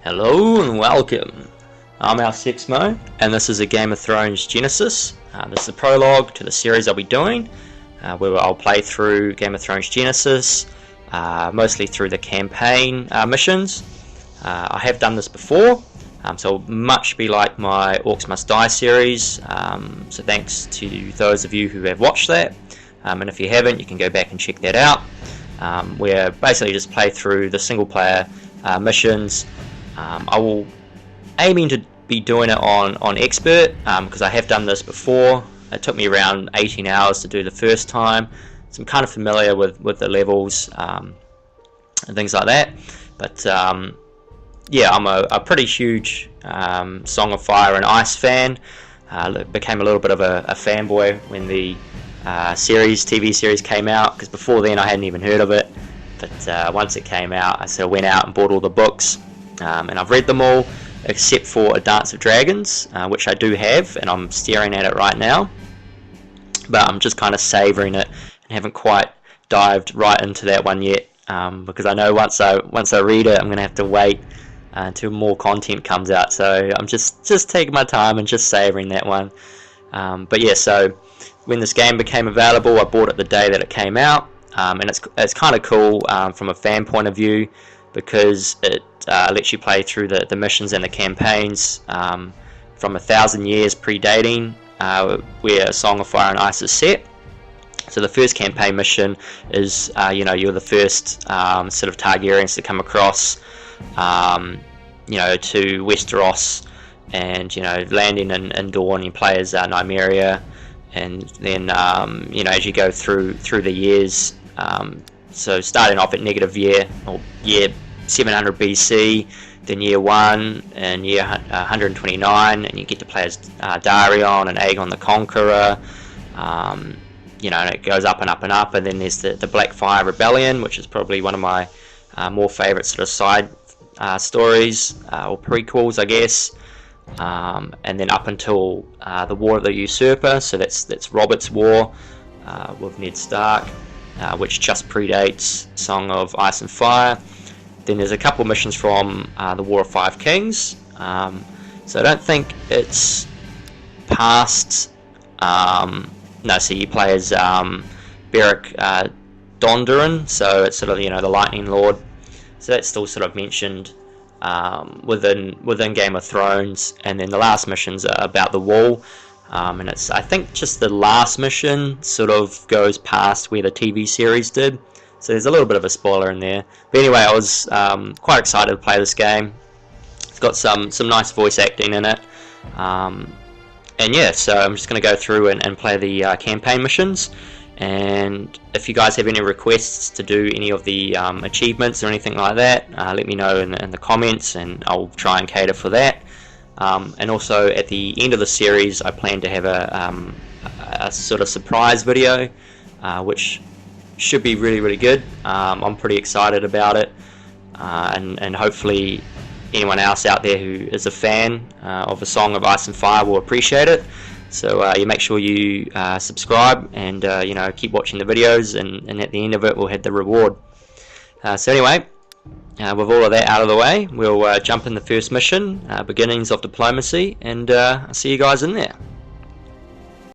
Hello and welcome. I'm Sexmo, and this is a Game of Thrones Genesis. This is a prologue to the series I'll be doing, where I'll play through Game of Thrones Genesis, mostly through the campaign missions. I have done this before, so it'll much be like my Orcs Must Die series, so thanks to those of you who have watched that, and if you haven't, you can go back and check that out, where basically just play through the single player missions. I will aiming to be doing it on expert, because I have done this before. It took me around 18 hours to do the first time, so I'm kind of familiar with the levels and things like that. But yeah, I'm a pretty huge Song of Fire and Ice fan. Became a little bit of a fanboy when the TV series came out, because before then I hadn't even heard of it. But once it came out, I sort of went out and bought all the books, and I've read them all except for A Dance of Dragons, which I do have, and I'm staring at it right now. But I'm just kind of savouring it and haven't quite dived right into that one yet, because I know once I read it, I'm going to have to wait until more content comes out. So I'm just taking my time and just savouring that one. But yeah, so when this game became available, I bought it the day that it came out. And it's kind of cool from a fan point of view, because it lets you play through the missions and the campaigns from 1,000 years predating where Song of Fire and Ice is set. So the first campaign mission is you're the first sort of Targaryens to come across to Westeros, and landing in Dawn. You play as Nymeria, and then as you go through the years. So starting off at negative year 700 BC, then year 1 and year 129, and you get to play as Darion and Aegon the Conqueror. And it goes up and up and up, and then there's the Blackfire Rebellion, which is probably one of my more favourite sort of side stories, or prequels, I guess. And then up until the War of the Usurper, so that's Robert's War with Ned Stark, which just predates Song of Ice and Fire. Then there's a couple missions from the War of Five Kings. So I don't think it's past. So you play as Beric Dondarrion, so it's sort of the Lightning Lord. So that's still sort of mentioned within Game of Thrones. And then the last mission's about the Wall. And it's, I think, just the last mission sort of goes past where the TV series did, so there's a little bit of a spoiler in there. But anyway, I was quite excited to play this game. It's got some nice voice acting in it, and yeah, so I'm just going to go through and play the campaign missions. And if you guys have any requests to do any of the achievements or anything like that, let me know in the comments, and I'll try and cater for that. And also at the end of the series, I plan to have a sort of surprise video, which should be really, really good. I'm pretty excited about it, and hopefully anyone else out there who is a fan of A Song of Ice and Fire will appreciate it. So you make sure you subscribe and keep watching the videos, and at the end of it we'll have the reward. So anyway, with all of that out of the way, we'll jump in the first mission, Beginnings of Diplomacy, and I'll see you guys in there.